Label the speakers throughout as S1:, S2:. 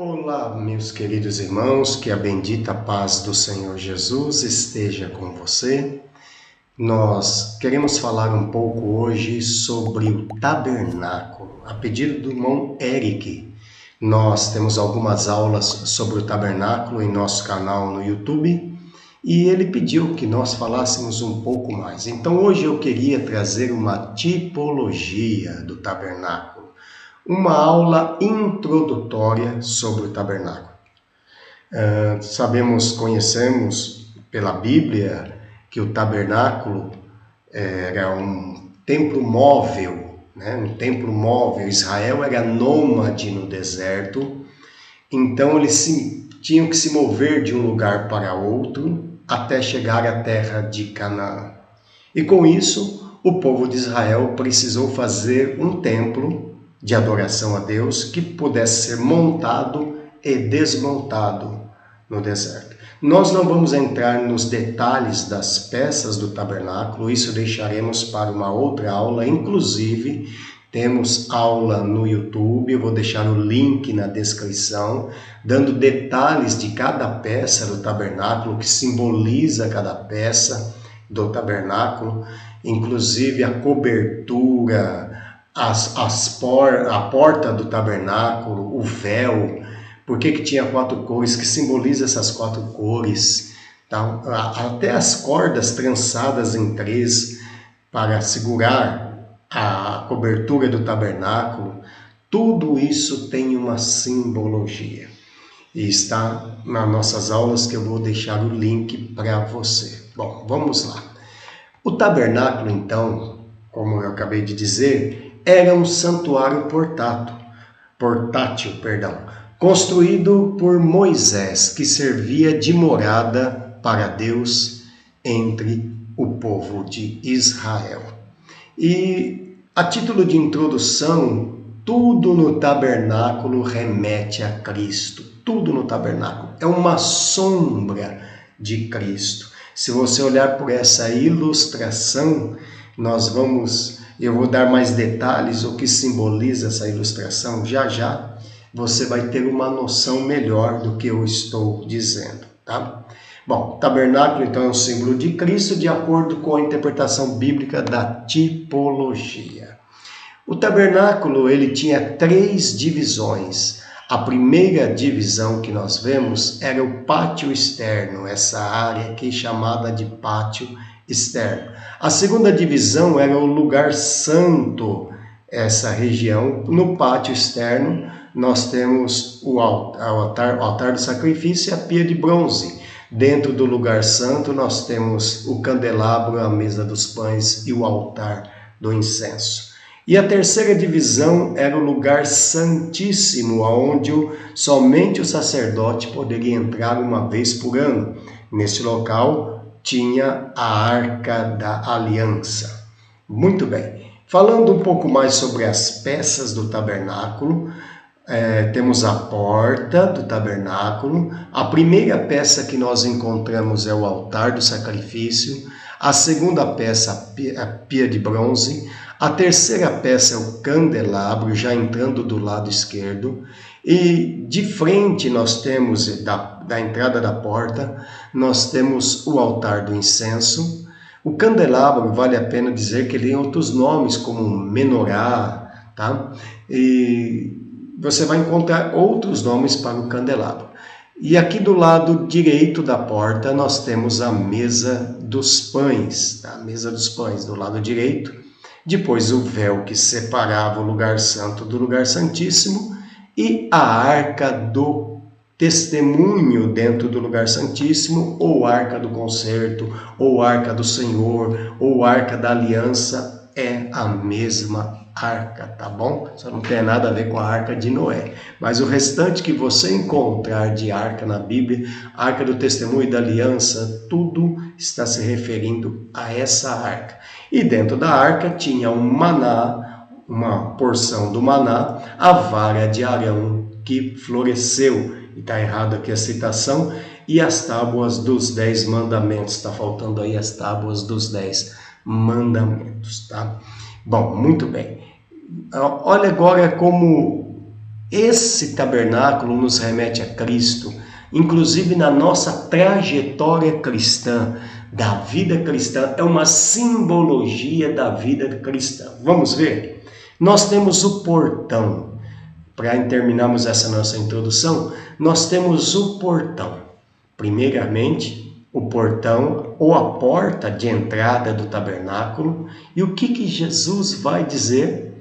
S1: Olá, meus queridos irmãos, que a bendita paz do Senhor Jesus esteja com você. Nós queremos falar um pouco hoje sobre o tabernáculo. A pedido do irmão Eric, nós temos algumas aulas sobre o tabernáculo em nosso canal no YouTube e ele pediu que nós falássemos um pouco mais. Então hoje eu queria trazer uma tipologia do tabernáculo. Uma aula introdutória sobre o tabernáculo. Conhecemos pela Bíblia que o tabernáculo era um templo móvel, né? Um templo móvel. Israel era nômade no deserto, então eles tinham que se mover de um lugar para outro até chegar à terra de Canaã. E com isso, o povo de Israel precisou fazer um templo de adoração a Deus que pudesse ser montado e desmontado no deserto. Nós não vamos entrar nos detalhes das peças do tabernáculo, isso deixaremos para uma outra aula. Inclusive, temos aula no YouTube, eu vou deixar o link na descrição, dando detalhes de cada peça do tabernáculo, que simboliza cada peça do tabernáculo, inclusive a cobertura, a porta do tabernáculo, o véu, por que tinha 4 cores, que simboliza essas 4 cores, tá? Até as cordas trançadas em 3 para segurar a cobertura do tabernáculo, tudo isso tem uma simbologia. E está nas nossas aulas que eu vou deixar o link para você. Bom, vamos lá. O tabernáculo, então, como eu acabei de dizer, era um santuário portátil, construído por Moisés, que servia de morada para Deus entre o povo de Israel. E a título de introdução, tudo no tabernáculo remete a Cristo. Tudo no tabernáculo é uma sombra de Cristo. Se você olhar por essa ilustração, eu vou dar mais detalhes, o que simboliza essa ilustração. Já você vai ter uma noção melhor do que eu estou dizendo, tá? Bom, tabernáculo então é um símbolo de Cristo, de acordo com a interpretação bíblica da tipologia. O tabernáculo, ele tinha 3 divisões. A primeira divisão que nós vemos era o pátio externo, essa área aqui chamada de pátio externo. A segunda divisão era o lugar santo, essa região. No pátio externo, nós temos o altar do sacrifício e a pia de bronze. Dentro do lugar santo, nós temos o candelabro, a mesa dos pães e o altar do incenso. E a terceira divisão era o lugar santíssimo, onde somente o sacerdote poderia entrar uma vez por ano. Nesse local tinha a Arca da Aliança. Muito bem. Falando um pouco mais sobre as peças do tabernáculo, temos a porta do tabernáculo. A primeira peça que nós encontramos é o altar do sacrifício. A segunda peça, a pia de bronze. A terceira peça é o candelabro, já entrando do lado esquerdo. E de frente nós temos, da entrada da porta, nós temos o altar do incenso. O candelabro, vale a pena dizer que ele tem outros nomes, como menorá, tá? E você vai encontrar outros nomes para o candelabro. E aqui do lado direito da porta nós temos a mesa dos pães, tá? A mesa dos pães do lado direito. Depois o véu que separava o lugar santo do lugar santíssimo e a arca do testemunho dentro do lugar santíssimo, ou arca do concerto, ou arca do Senhor, ou arca da aliança, é a mesma arca, tá bom? Só não tem nada a ver com a arca de Noé. Mas o restante que você encontrar de arca na Bíblia, arca do testemunho e da aliança, tudo está se referindo a essa arca. E dentro da arca tinha um maná, uma porção do maná, a vara de Arão que floresceu. E está errado aqui a citação. E as tábuas dos 10 mandamentos. Está faltando aí as tábuas dos 10 mandamentos, tá? Bom, muito bem. Olha agora como Esse tabernáculo nos remete a Cristo, inclusive na nossa trajetória cristã, da vida cristã, é uma simbologia da vida cristã. Vamos ver? Nós temos o portão. Para terminarmos essa nossa introdução, nós temos o portão. Primeiramente, o portão ou a porta de entrada do tabernáculo. E o que Jesus vai dizer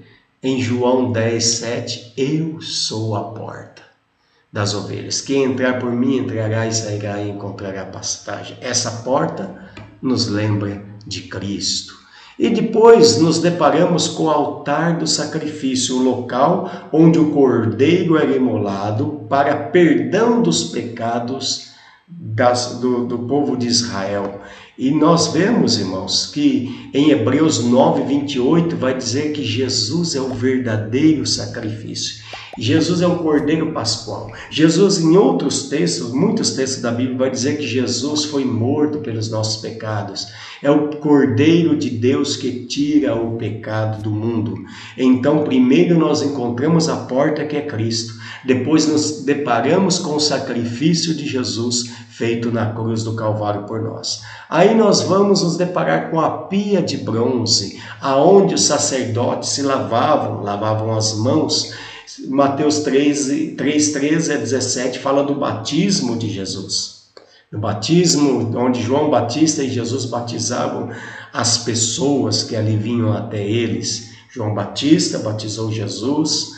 S1: em João 10:7? Eu sou a porta das ovelhas. Quem entrar por mim entrará e sairá e encontrará pastagem. Essa porta nos lembra de Cristo. E depois nos deparamos com o altar do sacrifício, o local onde o cordeiro era imolado para perdão dos pecados do povo de Israel. E nós vemos, irmãos, que em Hebreus 9:28 vai dizer que Jesus é o verdadeiro sacrifício. Jesus é o Cordeiro Pascual. Jesus, em outros textos, muitos textos da Bíblia, vai dizer que Jesus foi morto pelos nossos pecados. É o Cordeiro de Deus que tira o pecado do mundo. Então, primeiro nós encontramos a porta que é Cristo. Depois nos deparamos com o sacrifício de Jesus feito na cruz do Calvário por nós. Aí nós vamos nos deparar com a pia de bronze, aonde os sacerdotes se lavavam as mãos. Mateus 3:13-17 fala do batismo de Jesus. No batismo, onde João Batista e Jesus batizavam as pessoas que ali vinham até eles. João Batista batizou Jesus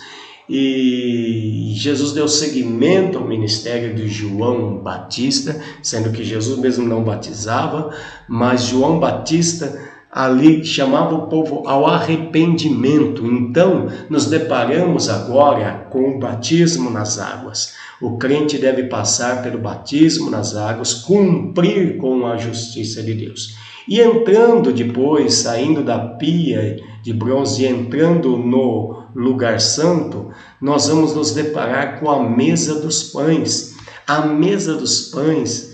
S1: e Jesus deu seguimento ao ministério de João Batista, sendo que Jesus mesmo não batizava, mas João Batista ali chamava o povo ao arrependimento. Então, nos deparamos agora com o batismo nas águas. O crente deve passar pelo batismo nas águas, cumprir com a justiça de Deus. E entrando depois, saindo da pia de bronze e entrando no lugar santo, nós vamos nos deparar com a mesa dos pães. A mesa dos pães,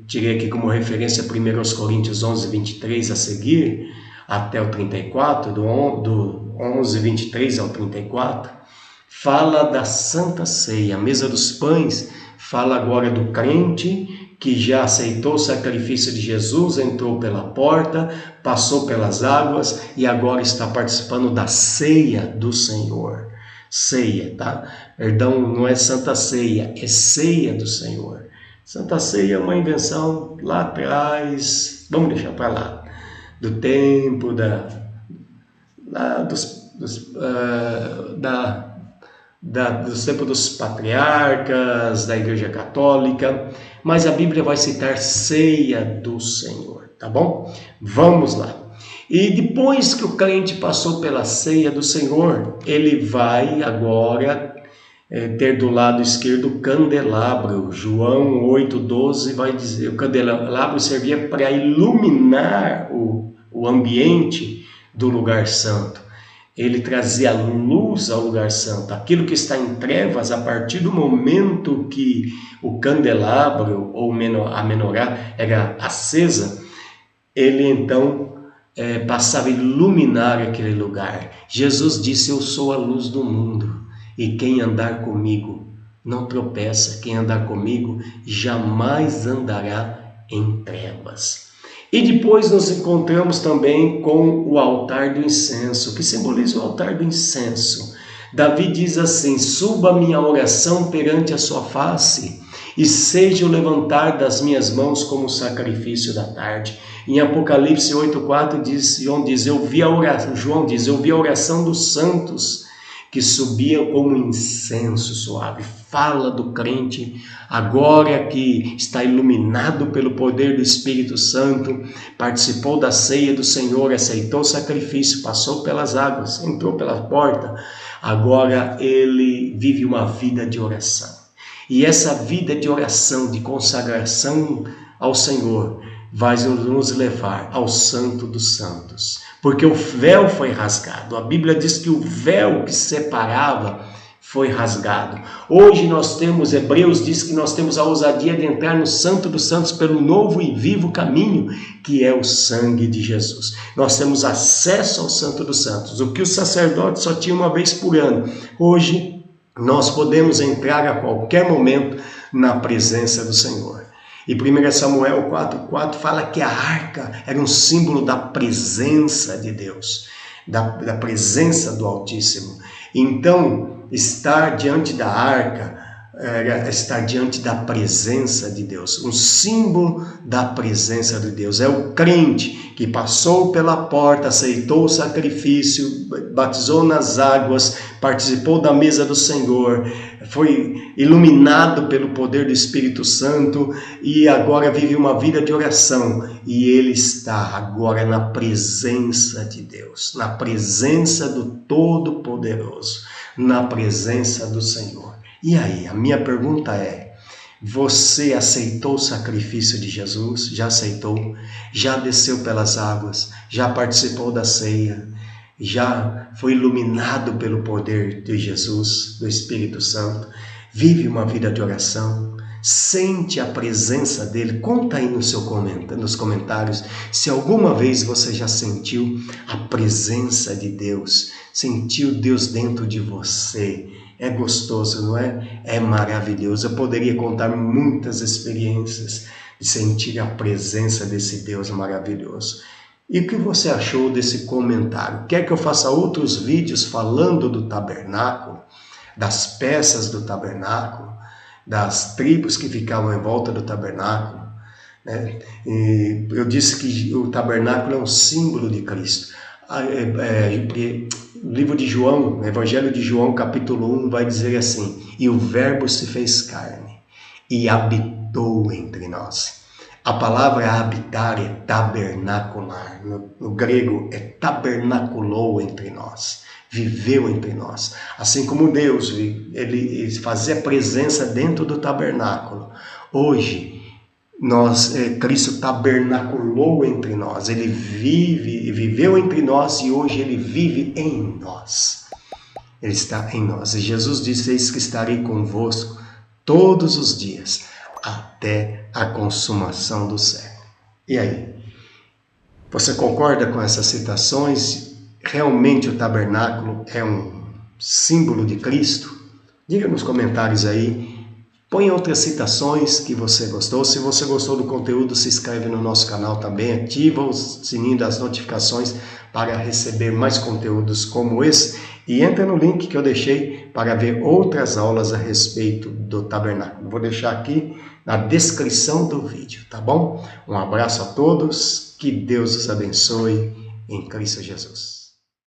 S1: tirei aqui como referência 1 Coríntios 11:23 a seguir, até o 34, do 11:23 ao 34, fala da Santa Ceia. A mesa dos pães fala agora do crente que já aceitou o sacrifício de Jesus, entrou pela porta, passou pelas águas e agora está participando da ceia do Senhor. Ceia, tá? Perdão, não é Santa Ceia, é ceia do Senhor. Santa Ceia é uma invenção lá atrás, vamos deixar para lá, do tempo dos tempos dos patriarcas, da Igreja Católica, mas a Bíblia vai citar ceia do Senhor, tá bom? Vamos lá. E depois que o crente passou pela ceia do Senhor, ele vai agora ter do lado esquerdo o candelabro. João 8:12 vai dizer, o candelabro servia para iluminar o ambiente do lugar santo. Ele trazia luz ao lugar santo. Aquilo que está em trevas, a partir do momento que o candelabro ou a menorá era acesa, ele então passava a iluminar aquele lugar. Jesus disse, eu sou a luz do mundo. E quem andar comigo não tropeça, quem andar comigo jamais andará em trevas. E depois nos encontramos também com o altar do incenso, que simboliza o altar do incenso. Davi diz assim, suba a minha oração perante a sua face, e seja o levantar das minhas mãos como o sacrifício da tarde. Em Apocalipse 8:4 João diz, eu vi a oração dos santos, que subia como incenso suave. Fala do crente, agora que está iluminado pelo poder do Espírito Santo, participou da ceia do Senhor, aceitou o sacrifício, passou pelas águas, entrou pela porta, agora ele vive uma vida de oração. E essa vida de oração, de consagração ao Senhor, vai nos levar ao Santo dos Santos. Porque o véu foi rasgado. A Bíblia diz que o véu que separava foi rasgado. Hoje nós temos, Hebreus diz que nós temos a ousadia de entrar no Santo dos Santos pelo novo e vivo caminho, que é o sangue de Jesus. Nós temos acesso ao Santo dos Santos. O que os sacerdotes só tinham uma vez por ano, hoje Nós podemos entrar a qualquer momento na presença do Senhor. E 1 Samuel 4,4 fala que a arca era um símbolo da presença de Deus, da presença do Altíssimo. Então, estar diante da arca era estar diante da presença de Deus, um símbolo da presença de Deus. É o crente que passou pela porta, aceitou o sacrifício, batizou nas águas, participou da mesa do Senhor, foi iluminado pelo poder do Espírito Santo e agora vive uma vida de oração. E ele está agora na presença de Deus, na presença do Todo-Poderoso, na presença do Senhor. E aí, a minha pergunta é: você aceitou o sacrifício de Jesus? Já aceitou? Já desceu pelas águas? Já participou da ceia? Já foi iluminado pelo poder de Jesus, do Espírito Santo? Vive uma vida de oração? Sente a presença dele? Conta aí nos comentários se alguma vez você já sentiu a presença de Deus, sentiu Deus dentro de você. É gostoso, não é? É maravilhoso. Eu poderia contar muitas experiências de sentir a presença desse Deus maravilhoso. E o que você achou desse comentário? Quer que eu faça outros vídeos falando do tabernáculo, das peças do tabernáculo, das tribos que ficavam em volta do tabernáculo, né? E eu disse que o tabernáculo é um símbolo de Cristo. O livro de João, Evangelho de João, capítulo 1, vai dizer assim: e o verbo se fez carne e habitou entre nós. A palavra habitar é tabernacular, no grego é tabernaculou entre nós, viveu entre nós. Assim como Deus, ele fazia presença dentro do tabernáculo. Hoje, Cristo tabernaculou entre nós, ele viveu entre nós e hoje ele vive em nós. Ele está em nós. E Jesus disse: eis que estarei convosco todos os dias, até a consumação do século. E aí? Você concorda com essas citações? Realmente o tabernáculo é um símbolo de Cristo? Diga nos comentários aí. Põe outras citações que você gostou. Se você gostou do conteúdo, se inscreve no nosso canal também. Ativa o sininho das notificações para receber mais conteúdos como esse. E entra no link que eu deixei para ver outras aulas a respeito do tabernáculo. Vou deixar aqui na descrição do vídeo, tá bom? Um abraço a todos. Que Deus os abençoe em Cristo Jesus.